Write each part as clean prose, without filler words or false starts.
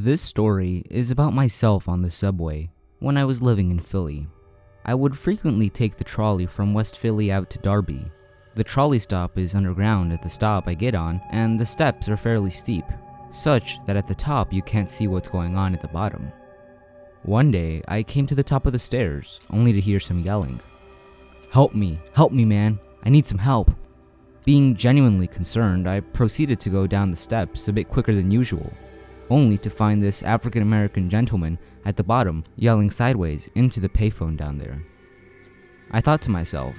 This story is about myself on the subway when I was living in Philly. I would frequently take the trolley from West Philly out to Derby. The trolley stop is underground at the stop I get on, and the steps are fairly steep, such that at the top you can't see what's going on at the bottom. One day, I came to the top of the stairs, only to hear some yelling. Help me, man, I need some help." Being genuinely concerned, I proceeded to go down the steps a bit quicker than usual, only to find this African American gentleman at the bottom yelling sideways into the payphone down there. I thought to myself,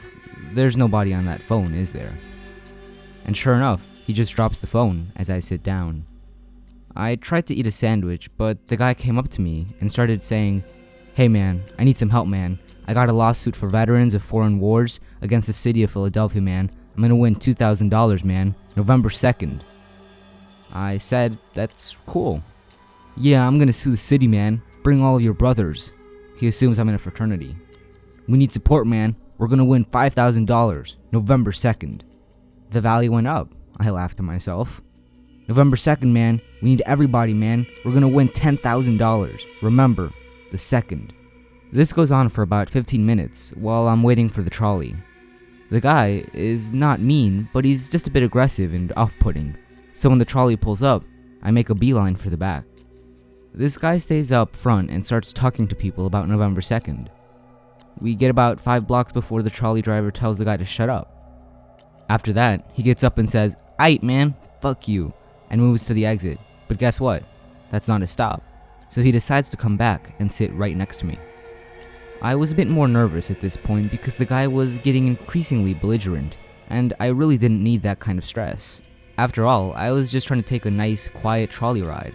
there's nobody on that phone, is there? And sure enough, he just drops the phone as I sit down. I tried to eat a sandwich, but the guy came up to me and started saying, "Hey man, I need some help, man. I got a lawsuit for veterans of foreign wars against the city of Philadelphia, man. I'm gonna win $2,000, man, November 2nd. I said, "That's cool." "Yeah, I'm gonna sue the city, man. Bring all of your brothers." He assumes I'm in a fraternity. "We need support, man. We're gonna win $5,000, November 2nd. The value went up. I laughed to myself. "November 2nd, man. We need everybody, man. We're gonna win $10,000. Remember, the 2nd. This goes on for about 15 minutes while I'm waiting for the trolley. The guy is not mean, but he's just a bit aggressive and off-putting. So when the trolley pulls up, I make a beeline for the back. This guy stays up front and starts talking to people about November 2nd. We get about 5 blocks before the trolley driver tells the guy to shut up. After that, he gets up and says, "Aight, man, fuck you," and moves to the exit. But guess what? That's not a stop. So he decides to come back and sit right next to me. I was a bit more nervous at this point because the guy was getting increasingly belligerent, and I really didn't need that kind of stress. After all, I was just trying to take a nice, quiet trolley ride.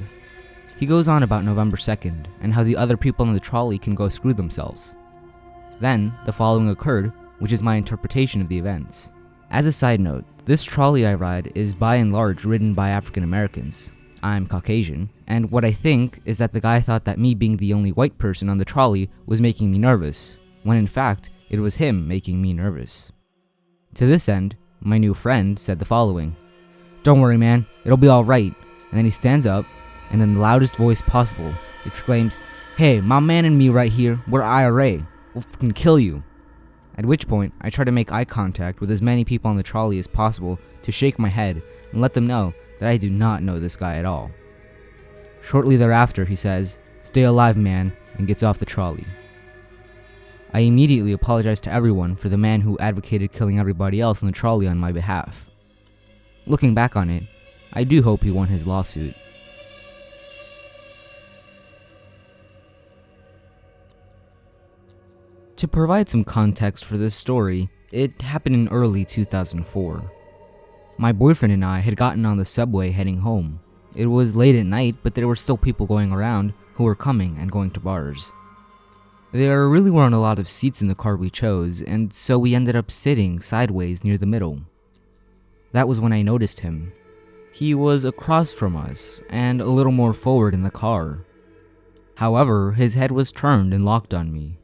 He goes on about November 2nd and how the other people on the trolley can go screw themselves. Then, the following occurred, which is my interpretation of the events. As a side note, this trolley I ride is by and large ridden by African Americans. I'm Caucasian, and what I think is that the guy thought that me being the only white person on the trolley was making me nervous, when in fact, it was him making me nervous. To this end, my new friend said the following: "Don't worry, man, it'll be alright." And then he stands up, and in the loudest voice possible, exclaims, "Hey, my man and me right here, we're IRA. We'll fucking kill you." At which point, I try to make eye contact with as many people on the trolley as possible to shake my head and let them know that I do not know this guy at all. Shortly thereafter, he says, "Stay alive, man," and gets off the trolley. I immediately apologize to everyone for the man who advocated killing everybody else on the trolley on my behalf. Looking back on it, I do hope he won his lawsuit. To provide some context for this story, it happened in early 2004. My boyfriend and I had gotten on the subway heading home. It was late at night, but there were still people going around who were coming and going to bars. There really weren't a lot of seats in the car we chose, and so we ended up sitting sideways near the middle. That was when I noticed him. He was across from us, and a little more forward in the car. However, his head was turned and locked on me.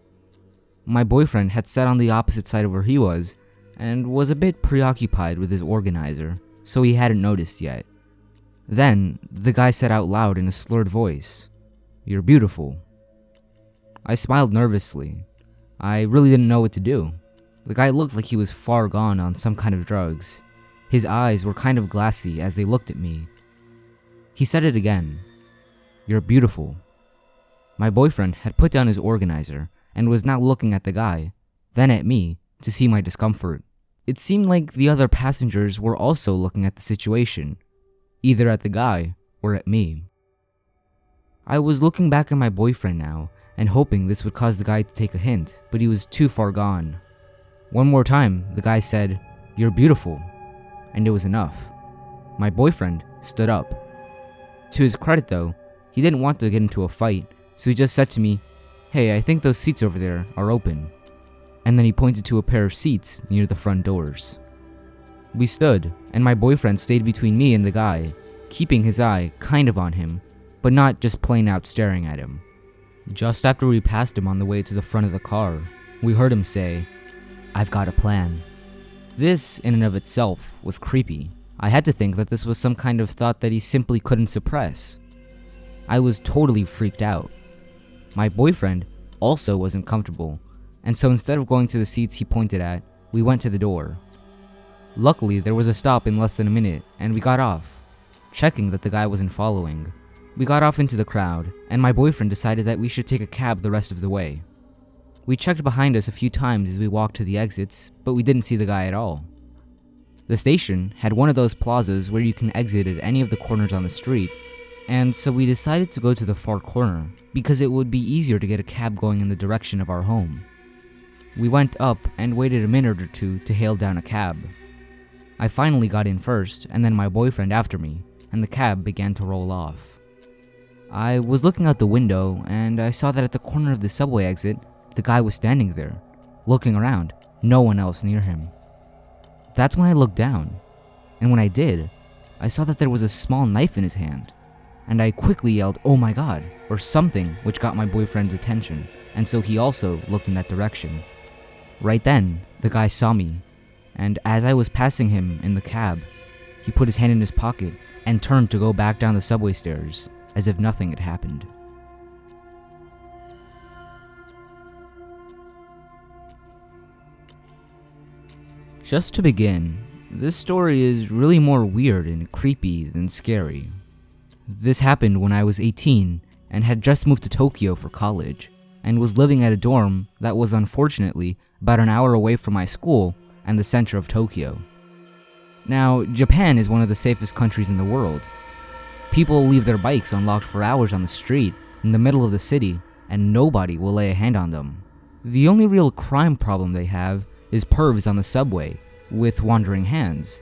My boyfriend had sat on the opposite side of where he was, and was a bit preoccupied with his organizer, so he hadn't noticed yet. Then, the guy said out loud in a slurred voice, "You're beautiful." I smiled nervously. I really didn't know what to do. The guy looked like he was far gone on some kind of drugs. His eyes were kind of glassy as they looked at me. He said it again, "You're beautiful." My boyfriend had put down his organizer and was now looking at the guy, then at me, to see my discomfort. It seemed like the other passengers were also looking at the situation, either at the guy or at me. I was looking back at my boyfriend now and hoping this would cause the guy to take a hint, but he was too far gone. One more time, the guy said, "You're beautiful," and it was enough. My boyfriend stood up. To his credit though, he didn't want to get into a fight, so he just said to me, "Hey, I think those seats over there are open." And then he pointed to a pair of seats near the front doors. We stood, and my boyfriend stayed between me and the guy, keeping his eye kind of on him, but not just plain out staring at him. Just after we passed him on the way to the front of the car, we heard him say, "I've got a plan." This, in and of itself, was creepy. I had to think that this was some kind of thought that he simply couldn't suppress. I was totally freaked out. My boyfriend also wasn't comfortable, and so instead of going to the seats he pointed at, we went to the door. Luckily, there was a stop in less than a minute, and we got off, checking that the guy wasn't following. We got off into the crowd, and my boyfriend decided that we should take a cab the rest of the way. We checked behind us a few times as we walked to the exits, but we didn't see the guy at all. The station had one of those plazas where you can exit at any of the corners on the street, and so we decided to go to the far corner because it would be easier to get a cab going in the direction of our home. We went up and waited a minute or two to hail down a cab. I finally got in first, and then my boyfriend after me, and the cab began to roll off. I was looking out the window, and I saw that at the corner of the subway exit, the guy was standing there, looking around, no one else near him. That's when I looked down, and when I did, I saw that there was a small knife in his hand, and I quickly yelled, "Oh my god," or something, which got my boyfriend's attention, and so he also looked in that direction. Right then, the guy saw me, and as I was passing him in the cab, he put his hand in his pocket and turned to go back down the subway stairs, as if nothing had happened. Just to begin, this story is really more weird and creepy than scary. This happened when I was 18 and had just moved to Tokyo for college, and was living at a dorm that was unfortunately about an hour away from my school and the center of Tokyo. Now, Japan is one of the safest countries in the world. People leave their bikes unlocked for hours on the street in the middle of the city, and nobody will lay a hand on them. The only real crime problem they have is pervs on the subway with wandering hands.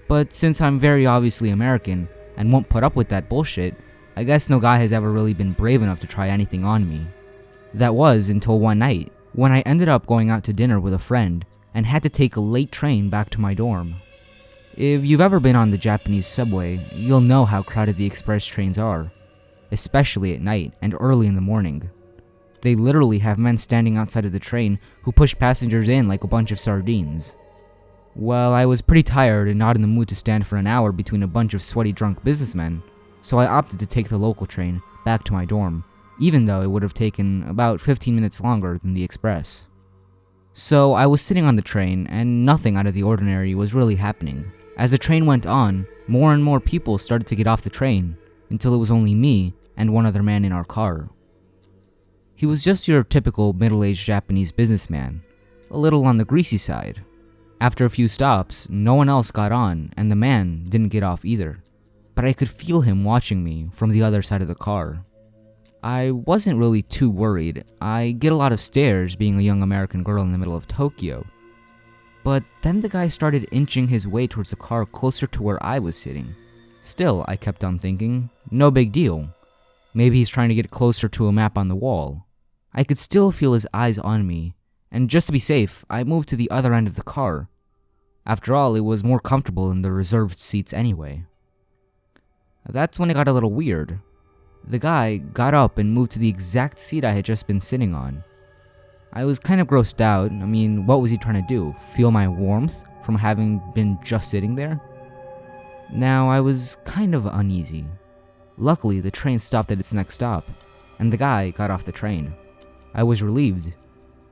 But since I'm very obviously American and won't put up with that bullshit, I guess no guy has ever really been brave enough to try anything on me. That was until one night, when I ended up going out to dinner with a friend and had to take a late train back to my dorm. If you've ever been on the Japanese subway, you'll know how crowded the express trains are, especially at night and early in the morning. They literally have men standing outside of the train who push passengers in like a bunch of sardines. Well, I was pretty tired and not in the mood to stand for an hour between a bunch of sweaty drunk businessmen, so I opted to take the local train back to my dorm, even though it would have taken about 15 minutes longer than the express. So I was sitting on the train, and nothing out of the ordinary was really happening. As the train went on, more and more people started to get off the train, until it was only me and one other man in our car. He was just your typical middle-aged Japanese businessman, a little on the greasy side. After a few stops, no one else got on, and the man didn't get off either, but I could feel him watching me from the other side of the car. I wasn't really too worried. I get a lot of stares being a young American girl in the middle of Tokyo. But then the guy started inching his way towards the car closer to where I was sitting. Still, I kept on thinking, no big deal. Maybe he's trying to get closer to a map on the wall. I could still feel his eyes on me, and just to be safe, I moved to the other end of the car. After all, it was more comfortable in the reserved seats anyway. That's when it got a little weird. The guy got up and moved to the exact seat I had just been sitting on. I was kind of grossed out. I mean, what was he trying to do? Feel my warmth from having been just sitting there? Now, I was kind of uneasy. Luckily, the train stopped at its next stop, and the guy got off the train. I was relieved,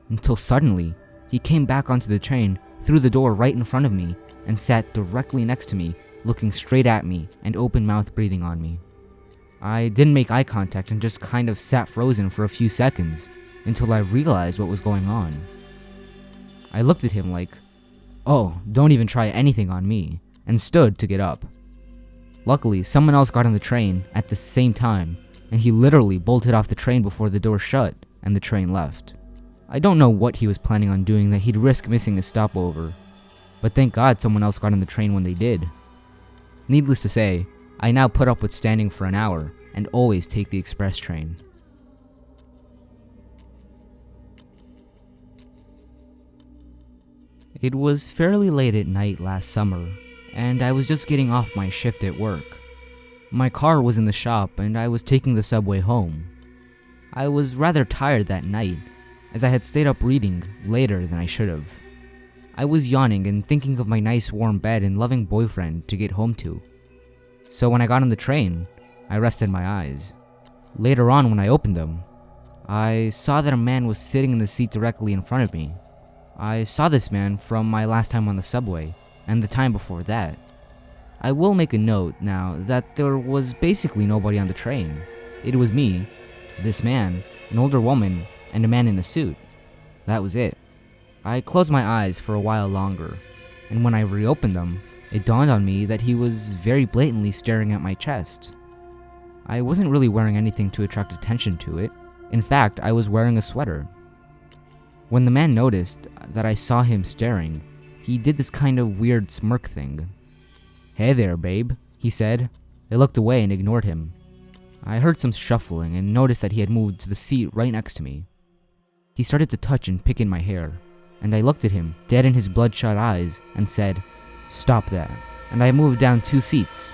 until suddenly, he came back onto the train through the door right in front of me and sat directly next to me, looking straight at me and open-mouthed breathing on me. I didn't make eye contact and just kind of sat frozen for a few seconds until I realized what was going on. I looked at him like, "Oh, don't even try anything on me," and stood to get up. Luckily, someone else got on the train at the same time, and he literally bolted off the train before the door shut and the train left. I don't know what he was planning on doing that he'd risk missing a stopover, but thank God someone else got on the train when they did. Needless to say, I now put up with standing for an hour and always take the express train. It was fairly late at night last summer, and I was just getting off my shift at work. My car was in the shop and I was taking the subway home. I was rather tired that night, as I had stayed up reading later than I should have. I was yawning and thinking of my nice warm bed and loving boyfriend to get home to. So when I got on the train, I rested my eyes. Later on, when I opened them, I saw that a man was sitting in the seat directly in front of me. I saw this man from my last time on the subway, and the time before that. I will make a note now that there was basically nobody on the train. It was me, this man, an older woman, and a man in a suit. That was it. I closed my eyes for a while longer, and when I reopened them, it dawned on me that he was very blatantly staring at my chest. I wasn't really wearing anything to attract attention to it. In fact, I was wearing a sweater. When the man noticed that I saw him staring, he did this kind of weird smirk thing. "Hey there, babe," he said. I looked away and ignored him. I heard some shuffling and noticed that he had moved to the seat right next to me. He started to touch and pick in my hair, and I looked at him, dead in his bloodshot eyes, and said, "Stop that," and I moved down 2 seats.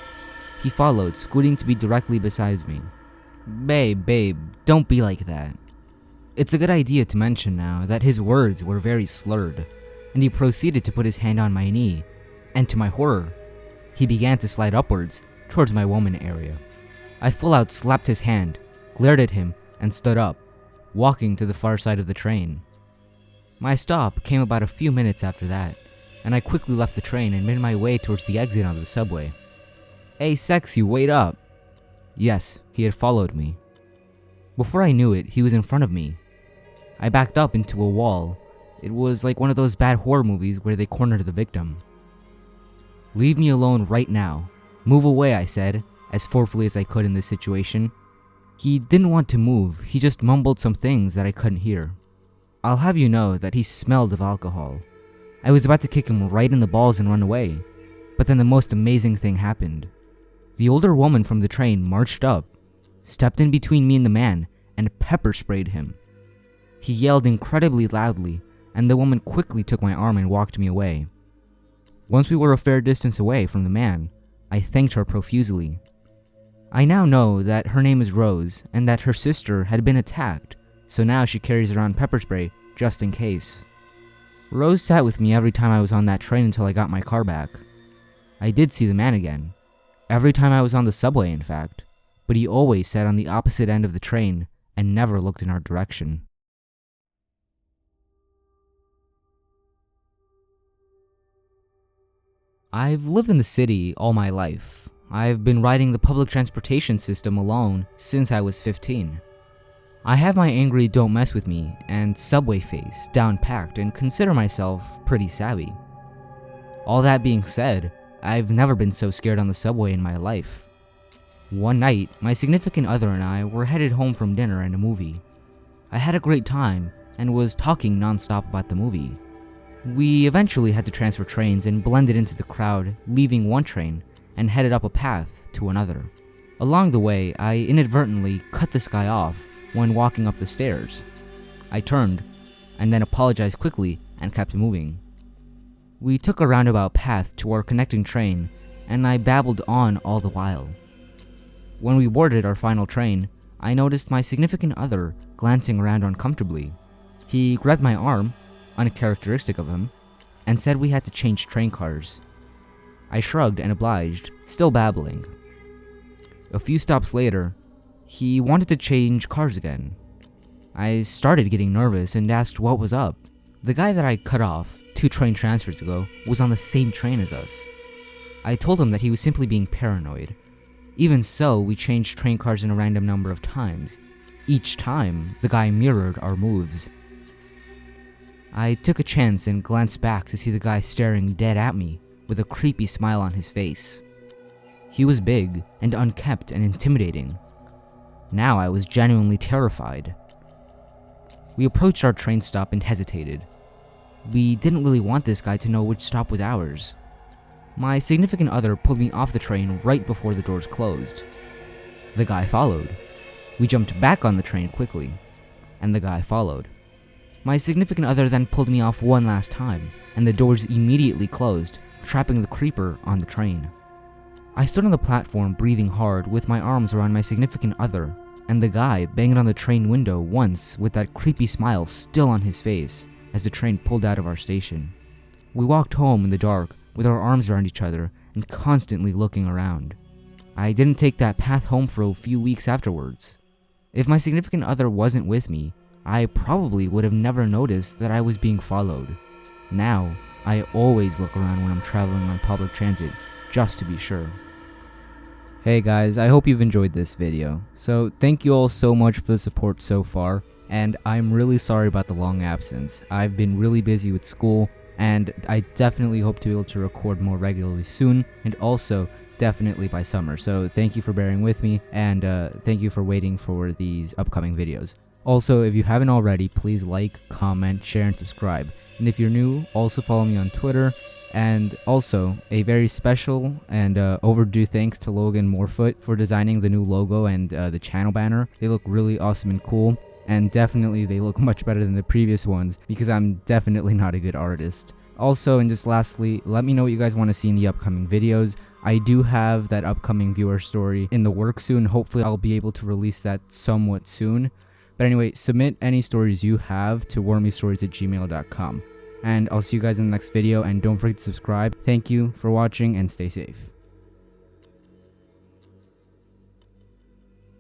He followed, scooting to be directly beside me. Babe, don't be like that." It's a good idea to mention now that his words were very slurred, and he proceeded to put his hand on my knee, and to my horror, he began to slide upwards towards my woman area. I full out slapped his hand, glared at him, and stood up, walking to the far side of the train. My stop came about a few minutes after that, and I quickly left the train and made my way towards the exit of the subway. "Hey sexy, wait up." Yes, he had followed me. Before I knew it, he was in front of me. I backed up into a wall. It was like one of those bad horror movies where they corner the victim. "Leave me alone right now. Move away," I said, as forcefully as I could in this situation. He didn't want to move, he just mumbled some things that I couldn't hear. I'll have you know that he smelled of alcohol. I was about to kick him right in the balls and run away, but then the most amazing thing happened. The older woman from the train marched up, stepped in between me and the man, and pepper sprayed him. He yelled incredibly loudly, and the woman quickly took my arm and walked me away. Once we were a fair distance away from the man, I thanked her profusely. I now know that her name is Rose, and that her sister had been attacked, so now she carries around pepper spray just in case. Rose sat with me every time I was on that train until I got my car back. I did see the man again. Every time I was on the subway, in fact, but he always sat on the opposite end of the train and never looked in our direction. I've lived in the city all my life. I've been riding the public transportation system alone since I was 15. I have my angry don't mess with me and subway face down packed and consider myself pretty savvy. All that being said, I've never been so scared on the subway in my life. One night, my significant other and I were headed home from dinner and a movie. I had a great time and was talking non-stop about the movie. We eventually had to transfer trains and blended into the crowd, leaving one train and headed up a path to another. Along the way, I inadvertently cut this guy off when walking up the stairs. I turned and then apologized quickly and kept moving. We took a roundabout path to our connecting train, and I babbled on all the while. When we boarded our final train, I noticed my significant other glancing around uncomfortably. He grabbed my arm, uncharacteristic of him, and said we had to change train cars. I shrugged and obliged, still babbling. A few stops later, he wanted to change cars again. I started getting nervous and asked what was up. The guy that I cut off 2 train transfers ago was on the same train as us. I told him that he was simply being paranoid. Even so, we changed train cars in a random number of times. Each time, the guy mirrored our moves. I took a chance and glanced back to see the guy staring dead at me with a creepy smile on his face. He was big and unkempt and intimidating. Now I was genuinely terrified. We approached our train stop and hesitated. We didn't really want this guy to know which stop was ours. My significant other pulled me off the train right before the doors closed. The guy followed. We jumped back on the train quickly, and the guy followed. My significant other then pulled me off one last time, and the doors immediately closed, trapping the creeper on the train. I stood on the platform breathing hard with my arms around my significant other, and the guy banged on the train window once with that creepy smile still on his face as the train pulled out of our station. We walked home in the dark with our arms around each other and constantly looking around. I didn't take that path home for a few weeks afterwards. If my significant other wasn't with me, I probably would have never noticed that I was being followed. Now, I always look around when I'm traveling on public transit, just to be sure. Hey guys, I hope you've enjoyed this video. So thank you all so much for the support so far, and I'm really sorry about the long absence. I've been really busy with school, and I definitely hope to be able to record more regularly soon, and also definitely by summer. So thank you for bearing with me, and thank you for waiting for these upcoming videos. Also, if you haven't already, please like, comment, share, and subscribe. And if you're new, also follow me on Twitter. And also, a very special and overdue thanks to Logan Morefoot for designing the new logo and the channel banner. They look really awesome and cool, and definitely they look much better than the previous ones because I'm definitely not a good artist. Also, and just lastly, let me know what you guys want to see in the upcoming videos. I do have that upcoming viewer story in the works soon. Hopefully I'll be able to release that somewhat soon. But anyway, submit any stories you have to wormystories@gmail.com. And I'll see you guys in the next video, and don't forget to subscribe. Thank you for watching, and stay safe.